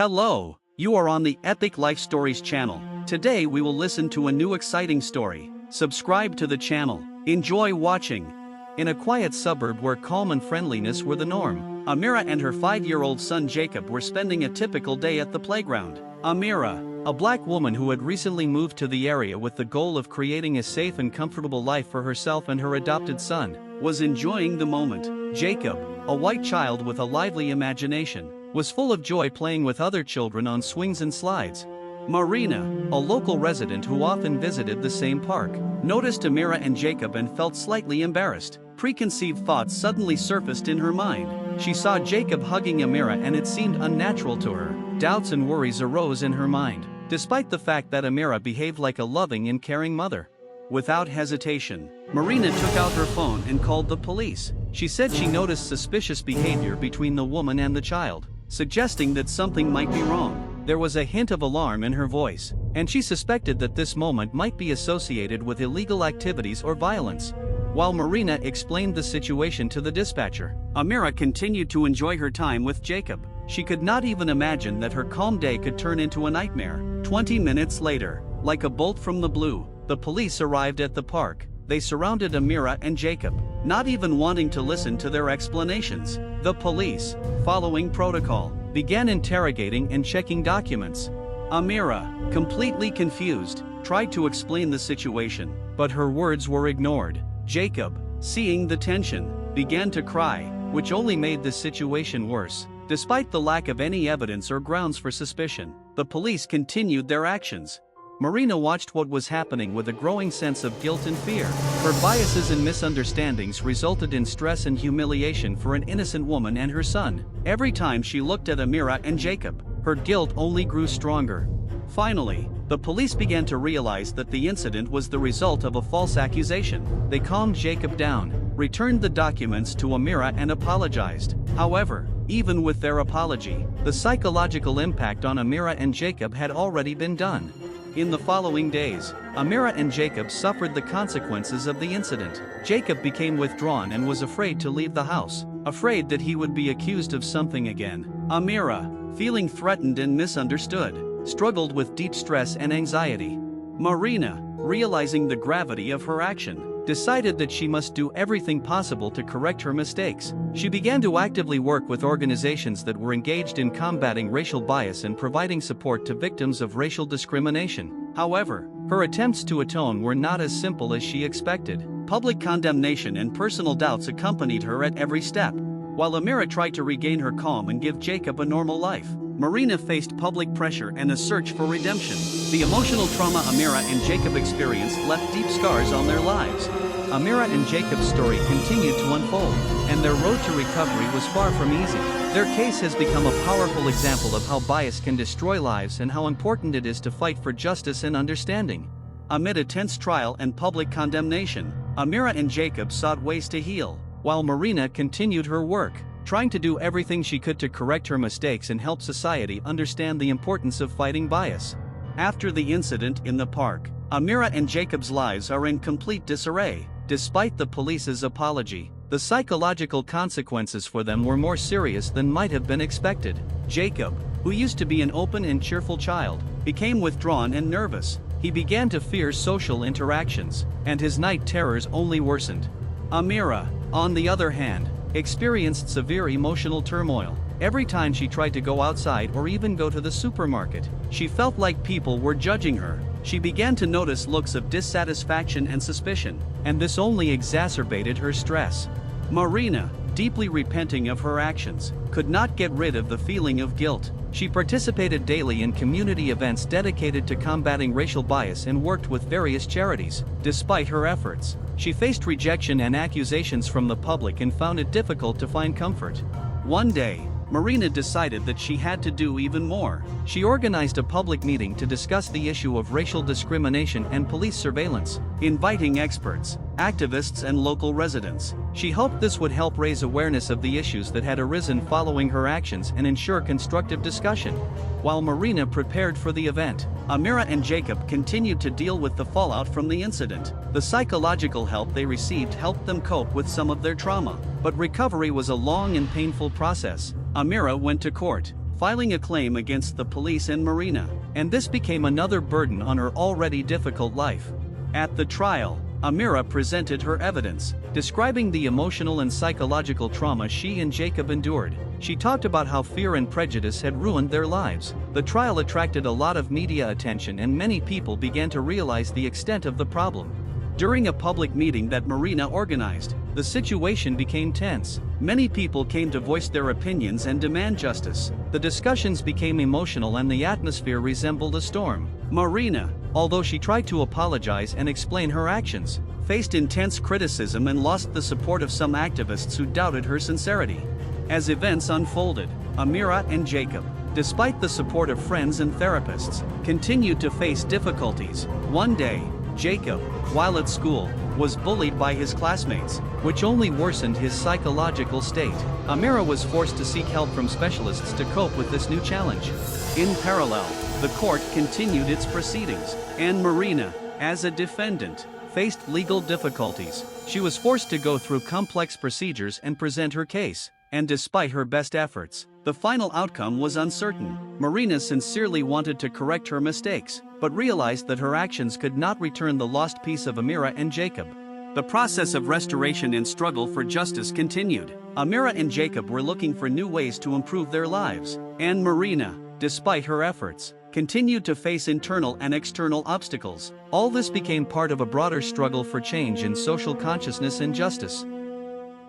Hello, you are on the Epic Life Stories channel. Today we will listen to a new exciting story. Subscribe to the channel. Enjoy watching. In a quiet suburb where calm and friendliness were the norm, Amira and her 5-year-old son Jacob were spending a typical day at the playground. Amira, a black woman who had recently moved to the area with the goal of creating a safe and comfortable life for herself and her adopted son, was enjoying the moment. Jacob, a white child with a lively imagination, was full of joy playing with other children on swings and slides. Marina, a local resident who often visited the same park, noticed Amira and Jacob and felt slightly embarrassed. Preconceived thoughts suddenly surfaced in her mind. She saw Jacob hugging Amira and it seemed unnatural to her. Doubts and worries arose in her mind, despite the fact that Amira behaved like a loving and caring mother. Without hesitation, Marina took out her phone and called the police. She said she noticed suspicious behavior between the woman and the child, suggesting that something might be wrong. There was a hint of alarm in her voice, and she suspected that this moment might be associated with illegal activities or violence. While Marina explained the situation to the dispatcher, Amira continued to enjoy her time with Jacob. She could not even imagine that her calm day could turn into a nightmare. 20 minutes later, like a bolt from the blue, the police arrived at the park. They surrounded Amira and Jacob, not even wanting to listen to their explanations. The police, following protocol, began interrogating and checking documents. Amira, completely confused, tried to explain the situation, but her words were ignored. Jacob, seeing the tension, began to cry, which only made the situation worse. Despite the lack of any evidence or grounds for suspicion, the police continued their actions. Marina watched what was happening with a growing sense of guilt and fear. Her biases and misunderstandings resulted in stress and humiliation for an innocent woman and her son. Every time she looked at Amira and Jacob, her guilt only grew stronger. Finally, the police began to realize that the incident was the result of a false accusation. They calmed Jacob down, returned the documents to Amira and apologized. However, even with their apology, the psychological impact on Amira and Jacob had already been done. In the following days, Amira and Jacob suffered the consequences of the incident. Jacob became withdrawn and was afraid to leave the house, afraid that he would be accused of something again. Amira, feeling threatened and misunderstood, struggled with deep stress and anxiety. Marina, realizing the gravity of her action, decided that she must do everything possible to correct her mistakes. She began to actively work with organizations that were engaged in combating racial bias and providing support to victims of racial discrimination. However, her attempts to atone were not as simple as she expected. Public condemnation and personal doubts accompanied her at every step. While Amira tried to regain her calm and give Jacob a normal life, Marina faced public pressure and a search for redemption. The emotional trauma Amira and Jacob experienced left deep scars on their lives. Amira and Jacob's story continued to unfold, and their road to recovery was far from easy. Their case has become a powerful example of how bias can destroy lives and how important it is to fight for justice and understanding. Amid a tense trial and public condemnation, Amira and Jacob sought ways to heal, while Marina continued her work, trying to do everything she could to correct her mistakes and help society understand the importance of fighting bias. After the incident in the park, Amira and Jacob's lives are in complete disarray. Despite the police's apology, the psychological consequences for them were more serious than might have been expected. Jacob, who used to be an open and cheerful child, became withdrawn and nervous. He began to fear social interactions, and his night terrors only worsened. Amira, on the other hand, experienced severe emotional turmoil. Every time she tried to go outside or even go to the supermarket, she felt like people were judging her. She began to notice looks of dissatisfaction and suspicion, and this only exacerbated her stress. Marina, deeply repenting of her actions, could not get rid of the feeling of guilt. She participated daily in community events dedicated to combating racial bias and worked with various charities. Despite her efforts, she faced rejection and accusations from the public and found it difficult to find comfort. One day, Marina decided that she had to do even more. She organized a public meeting to discuss the issue of racial discrimination and police surveillance, inviting experts, activists and local residents. She hoped this would help raise awareness of the issues that had arisen following her actions and ensure constructive discussion. While Marina prepared for the event, Amira and Jacob continued to deal with the fallout from the incident. The psychological help they received helped them cope with some of their trauma, but recovery was a long and painful process. Amira went to court, filing a claim against the police and Marina, and this became another burden on her already difficult life. At the trial, Amira presented her evidence, describing the emotional and psychological trauma she and Jacob endured. She talked about how fear and prejudice had ruined their lives. The trial attracted a lot of media attention and many people began to realize the extent of the problem. During a public meeting that Marina organized, the situation became tense. Many people came to voice their opinions and demand justice. The discussions became emotional and the atmosphere resembled a storm. Marina, although she tried to apologize and explain her actions, faced intense criticism and lost the support of some activists who doubted her sincerity. As events unfolded, Amira and Jacob, despite the support of friends and therapists, continued to face difficulties. One day, Jacob, while at school, was bullied by his classmates, which only worsened his psychological state. Amira was forced to seek help from specialists to cope with this new challenge. In parallel, the court continued its proceedings, and Marina, as a defendant, faced legal difficulties. She was forced to go through complex procedures and present her case, and despite her best efforts, the final outcome was uncertain. Marina sincerely wanted to correct her mistakes, but realized that her actions could not return the lost peace of Amira and Jacob. The process of restoration and struggle for justice continued. Amira and Jacob were looking for new ways to improve their lives, and Marina, despite her efforts, continued to face internal and external obstacles. All this became part of a broader struggle for change in social consciousness and justice.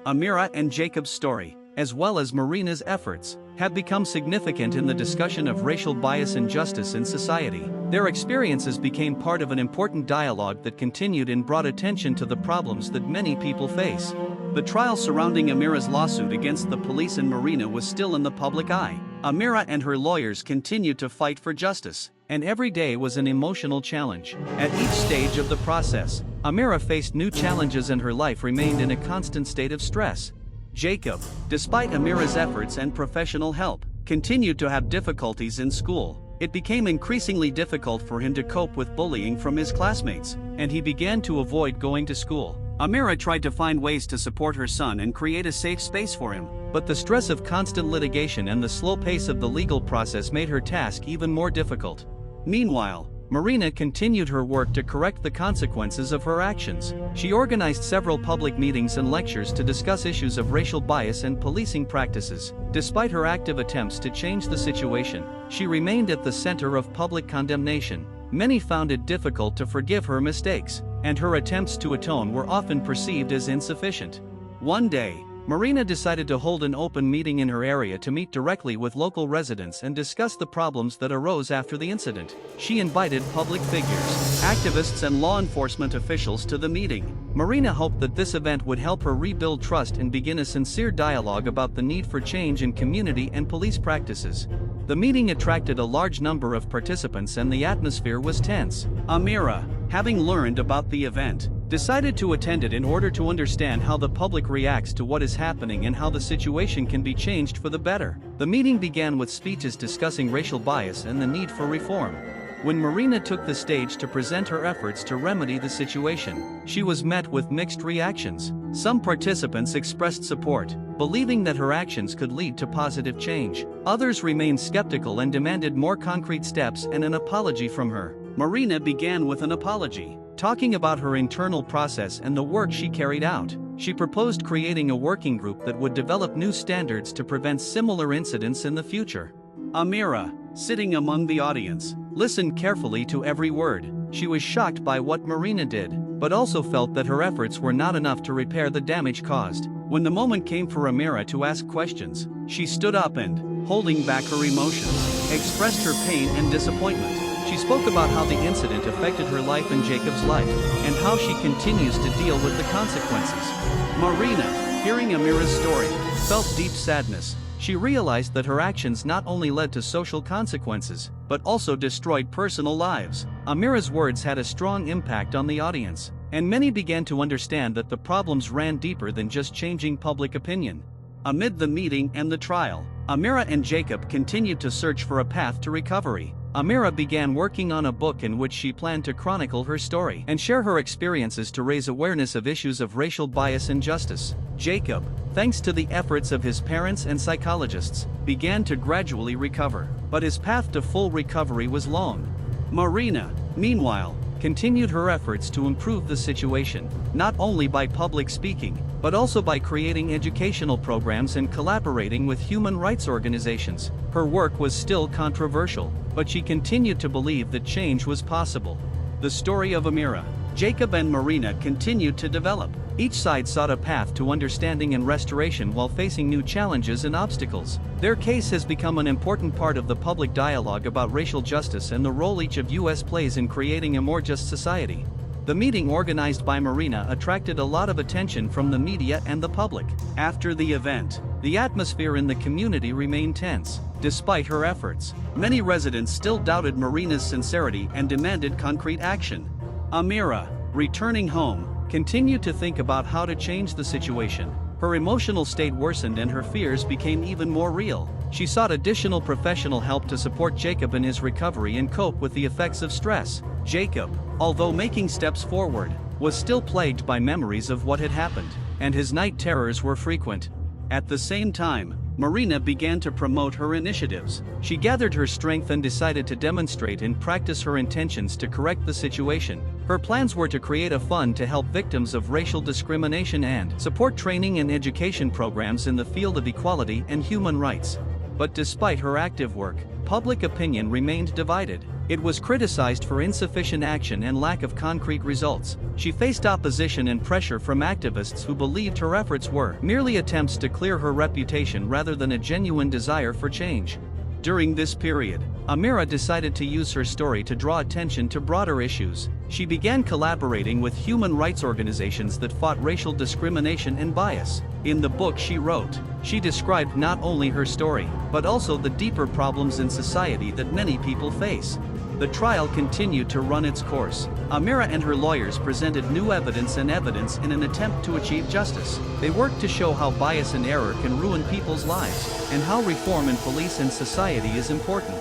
Amira and Jacob's story, as well as Marina's efforts, have become significant in the discussion of racial bias and justice in society. Their experiences became part of an important dialogue that continued and brought attention to the problems that many people face. The trial surrounding Amira's lawsuit against the police and Marina was still in the public eye. Amira and her lawyers continued to fight for justice, and every day was an emotional challenge. At each stage of the process, Amira faced new challenges and her life remained in a constant state of stress. Jacob, despite Amira's efforts and professional help, continued to have difficulties in school. It became increasingly difficult for him to cope with bullying from his classmates, and he began to avoid going to school. Amira tried to find ways to support her son and create a safe space for him, but the stress of constant litigation and the slow pace of the legal process made her task even more difficult. Meanwhile, Marina continued her work to correct the consequences of her actions. She organized several public meetings and lectures to discuss issues of racial bias and policing practices. Despite her active attempts to change the situation, she remained at the center of public condemnation. Many found it difficult to forgive her mistakes, and her attempts to atone were often perceived as insufficient. One day, Marina decided to hold an open meeting in her area to meet directly with local residents and discuss the problems that arose after the incident. She invited public figures, activists and law enforcement officials to the meeting. Marina hoped that this event would help her rebuild trust and begin a sincere dialogue about the need for change in community and police practices. The meeting attracted a large number of participants and the atmosphere was tense. Amira, having learned about the event, decided to attend it in order to understand how the public reacts to what is happening and how the situation can be changed for the better. The meeting began with speeches discussing racial bias and the need for reform. When Marina took the stage to present her efforts to remedy the situation, she was met with mixed reactions. Some participants expressed support, believing that her actions could lead to positive change. Others remained skeptical and demanded more concrete steps and an apology from her. Marina began with an apology, talking about her internal process and the work she carried out. She proposed creating a working group that would develop new standards to prevent similar incidents in the future. Amira, sitting among the audience, listened carefully to every word. She was shocked by what Marina did, but also felt that her efforts were not enough to repair the damage caused. When the moment came for Amira to ask questions, she stood up and, holding back her emotions, expressed her pain and disappointment. She spoke about how the incident affected her life and Jacob's life, and how she continues to deal with the consequences. Marina, hearing Amira's story, felt deep sadness. She realized that her actions not only led to social consequences, but also destroyed personal lives. Amira's words had a strong impact on the audience, and many began to understand that the problems ran deeper than just changing public opinion. Amid the meeting and the trial, Amira and Jacob continued to search for a path to recovery. Amira began working on a book in which she planned to chronicle her story and share her experiences to raise awareness of issues of racial bias and justice. Jacob, thanks to the efforts of his parents and psychologists, began to gradually recover, but his path to full recovery was long. Marina, meanwhile, continued her efforts to improve the situation, not only by public speaking, but also by creating educational programs and collaborating with human rights organizations. Her work was still controversial, but she continued to believe that change was possible. The story of Amira, Jacob and Marina continued to develop. Each side sought a path to understanding and restoration while facing new challenges and obstacles. Their case has become an important part of the public dialogue about racial justice and the role each of us plays in creating a more just society. The meeting organized by Marina attracted a lot of attention from the media and the public. After the event, the atmosphere in the community remained tense. Despite her efforts, many residents still doubted Marina's sincerity and demanded concrete action. Amira, returning home, continued to think about how to change the situation. Her emotional state worsened and her fears became even more real. She sought additional professional help to support Jacob in his recovery and cope with the effects of stress. Jacob, although making steps forward, was still plagued by memories of what had happened, and his night terrors were frequent. At the same time, Marina began to promote her initiatives. She gathered her strength and decided to demonstrate and practice her intentions to correct the situation. Her plans were to create a fund to help victims of racial discrimination and support training and education programs in the field of equality and human rights. But despite her active work, public opinion remained divided. It was criticized for insufficient action and lack of concrete results. She faced opposition and pressure from activists who believed her efforts were merely attempts to clear her reputation rather than a genuine desire for change. During this period, Amira decided to use her story to draw attention to broader issues. She began collaborating with human rights organizations that fought racial discrimination and bias. In the book she wrote, she described not only her story, but also the deeper problems in society that many people face. The trial continued to run its course. Amira and her lawyers presented new evidence in an attempt to achieve justice. They worked to show how bias and error can ruin people's lives, and how reform in police and society is important.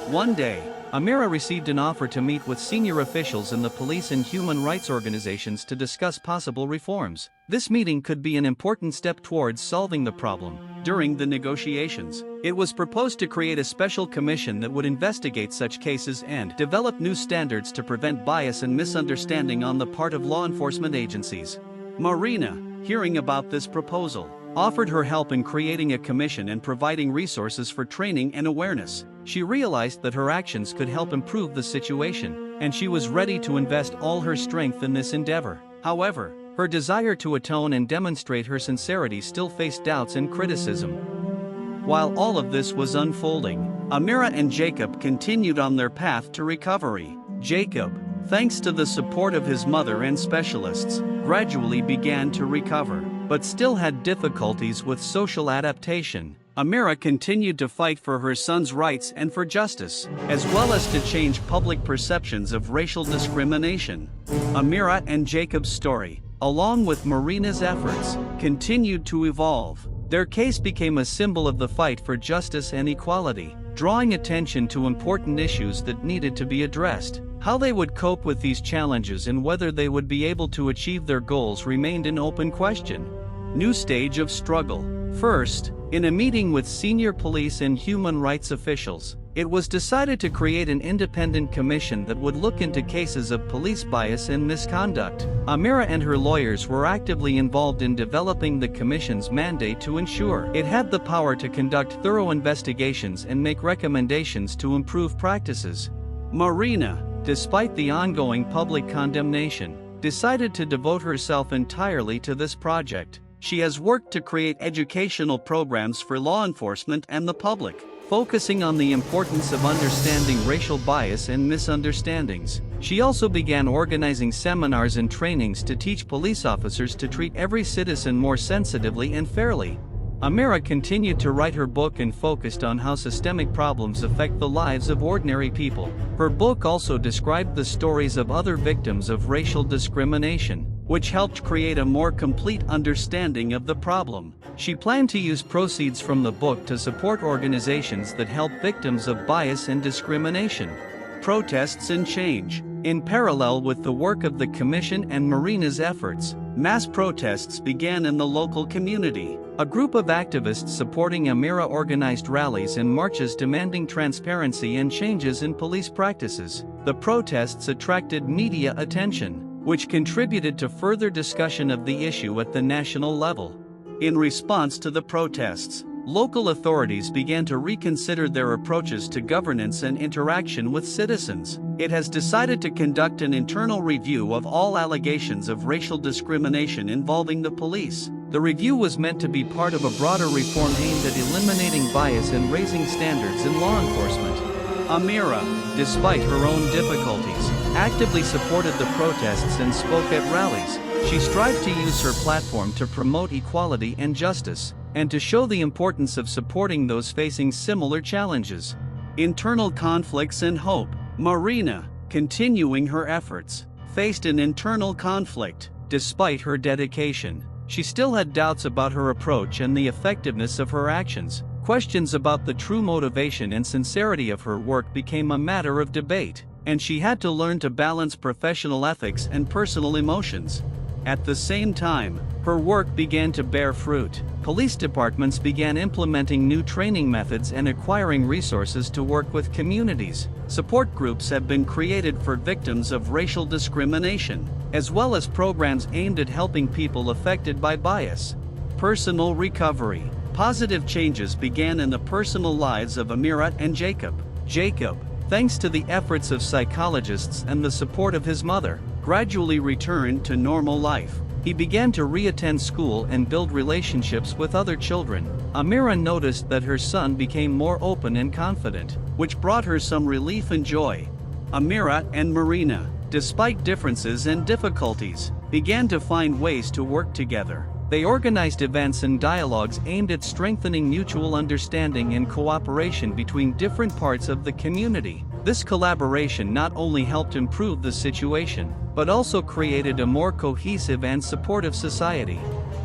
One day, Amira received an offer to meet with senior officials in the police and human rights organizations to discuss possible reforms. This meeting could be an important step towards solving the problem. During the negotiations, it was proposed to create a special commission that would investigate such cases and develop new standards to prevent bias and misunderstanding on the part of law enforcement agencies. Marina, hearing about this proposal, offered her help in creating a commission and providing resources for training and awareness. She realized that her actions could help improve the situation, and she was ready to invest all her strength in this endeavor. However, her desire to atone and demonstrate her sincerity still faced doubts and criticism. While all of this was unfolding, Amira and Jacob continued on their path to recovery. Jacob, thanks to the support of his mother and specialists, gradually began to recover, but still had difficulties with social adaptation. Amira continued to fight for her son's rights and for justice, as well as to change public perceptions of racial discrimination. Amira and Jacob's story, along with Marina's efforts, continued to evolve. Their case became a symbol of the fight for justice and equality, drawing attention to important issues that needed to be addressed. How they would cope with these challenges and whether they would be able to achieve their goals remained an open question. New stage of struggle. First, in a meeting with senior police and human rights officials, it was decided to create an independent commission that would look into cases of police bias and misconduct. Amira and her lawyers were actively involved in developing the commission's mandate to ensure it had the power to conduct thorough investigations and make recommendations to improve practices. Marina, despite the ongoing public condemnation, decided to devote herself entirely to this project. She has worked to create educational programs for law enforcement and the public, focusing on the importance of understanding racial bias and misunderstandings. She also began organizing seminars and trainings to teach police officers to treat every citizen more sensitively and fairly. Amira continued to write her book and focused on how systemic problems affect the lives of ordinary people. Her book also described the stories of other victims of racial discrimination, which helped create a more complete understanding of the problem. She planned to use proceeds from the book to support organizations that help victims of bias and discrimination. Protests and change. In parallel with the work of the Commission and Marina's efforts, Mass protests began in the local community. A group of activists supporting Amira organized rallies and marches demanding transparency and changes in police practices. The protests attracted media attention, which contributed to further discussion of the issue at the national level. In response to the protests, local authorities began to reconsider their approaches to governance and interaction with citizens. It has decided to conduct an internal review of all allegations of racial discrimination involving the police. The review was meant to be part of a broader reform aimed at eliminating bias and raising standards in law enforcement. Amira, despite her own difficulties, actively supported the protests and spoke at rallies. She strived to use her platform to promote equality and justice, and to show the importance of supporting those facing similar challenges. Internal conflicts and hope. Marina, continuing her efforts, faced an internal conflict. Despite her dedication, she still had doubts about her approach and the effectiveness of her actions. Questions about the true motivation and sincerity of her work became a matter of debate, and she had to learn to balance professional ethics and personal emotions. At the same time, her work began to bear fruit. Police departments began implementing new training methods and acquiring resources to work with communities. Support groups have been created for victims of racial discrimination, as well as programs aimed at helping people affected by bias. Personal recovery. Positive changes began in the personal lives of Amira and Jacob. Jacob, thanks to the efforts of psychologists and the support of his mother, gradually returned to normal life. He began to reattend school and build relationships with other children. Amira noticed that her son became more open and confident, which brought her some relief and joy. Amira and Marina, despite differences and difficulties, began to find ways to work together. They organized events and dialogues aimed at strengthening mutual understanding and cooperation between different parts of the community. This collaboration not only helped improve the situation, but also created a more cohesive and supportive society.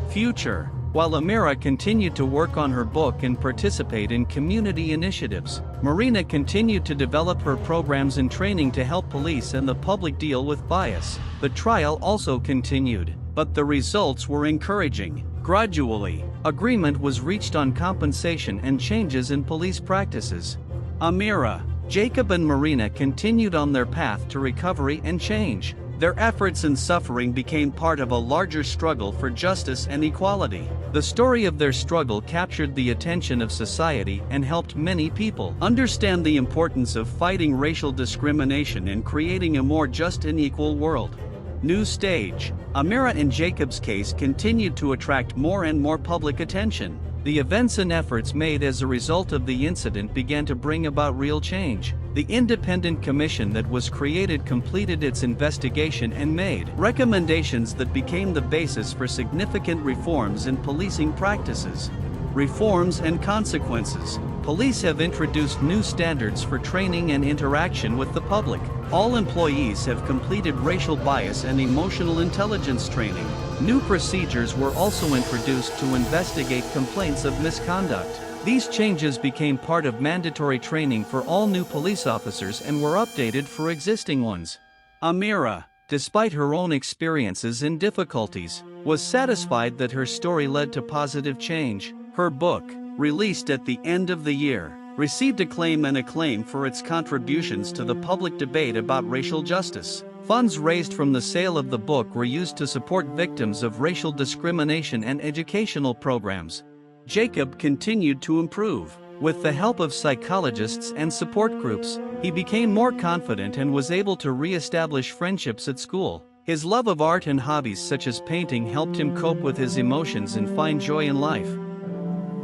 Future. While Amira continued to work on her book and participate in community initiatives, Marina continued to develop her programs and training to help police and the public deal with bias. The trial also continued, but the results were encouraging. Gradually, agreement was reached on compensation and changes in police practices. Amira, Jacob and Marina continued on their path to recovery and change. Their efforts and suffering became part of a larger struggle for justice and equality. The story of their struggle captured the attention of society and helped many people understand the importance of fighting racial discrimination and creating a more just and equal world. New stage. Amira and Jacob's case continued to attract more and more public attention. The events and efforts made as a result of the incident began to bring about real change. The independent commission that was created completed its investigation and made recommendations that became the basis for significant reforms in policing practices. Reforms and consequences. Police have introduced new standards for training and interaction with the public. All employees have completed racial bias and emotional intelligence training. New procedures were also introduced to investigate complaints of misconduct. These changes became part of mandatory training for all new police officers and were updated for existing ones. Amira, despite her own experiences and difficulties, was satisfied that her story led to positive change. Her book, released at the end of the year, received acclaim for its contributions to the public debate about racial justice. Funds raised from the sale of the book were used to support victims of racial discrimination and educational programs. Jacob continued to improve. With the help of psychologists and support groups, he became more confident and was able to re-establish friendships at school. His love of art and hobbies such as painting helped him cope with his emotions and find joy in life.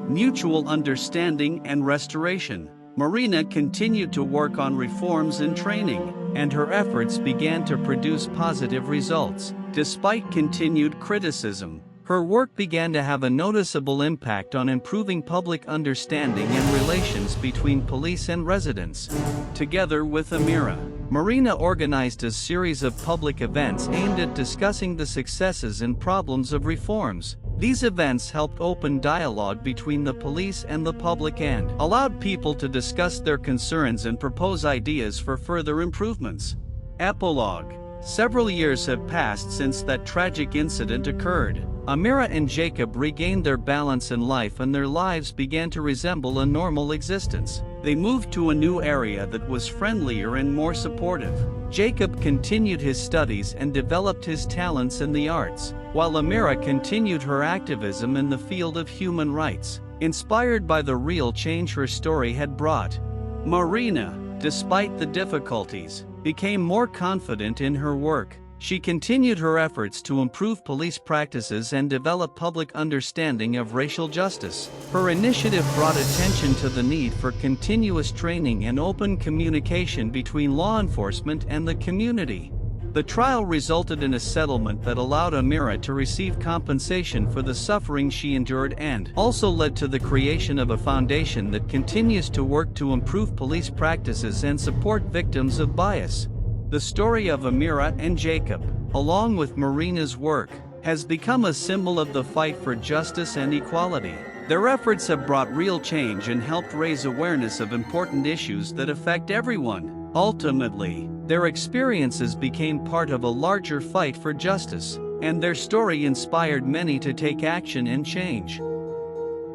Mutual understanding and restoration. Marina continued to work on reforms and training, and her efforts began to produce positive results. Despite continued criticism, her work began to have a noticeable impact on improving public understanding and relations between police and residents. Together with Amira, Marina organized a series of public events aimed at discussing the successes and problems of reforms. These events helped open dialogue between the police and the public and allowed people to discuss their concerns and propose ideas for further improvements. Epilogue. Several years have passed since that tragic incident occurred. Amira and Jacob regained their balance in life and their lives began to resemble a normal existence. They moved to a new area that was friendlier and more supportive. Jacob continued his studies and developed his talents in the arts, while Amira continued her activism in the field of human rights. Inspired by the real change her story had brought, Marina, despite the difficulties, became more confident in her work. She continued her efforts to improve police practices and develop public understanding of racial justice. Her initiative brought attention to the need for continuous training and open communication between law enforcement and the community. The trial resulted in a settlement that allowed Amira to receive compensation for the suffering she endured and also led to the creation of a foundation that continues to work to improve police practices and support victims of bias. The story of Amira and Jacob, along with Marina's work, has become a symbol of the fight for justice and equality. Their efforts have brought real change and helped raise awareness of important issues that affect everyone. Ultimately, their experiences became part of a larger fight for justice, and their story inspired many to take action and change.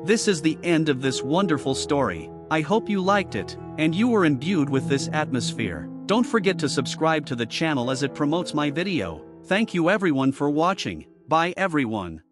This is the end of this wonderful story. I hope you liked it, and you were imbued with this atmosphere. Don't forget to subscribe to the channel as it promotes my video. Thank you everyone for watching. Bye everyone.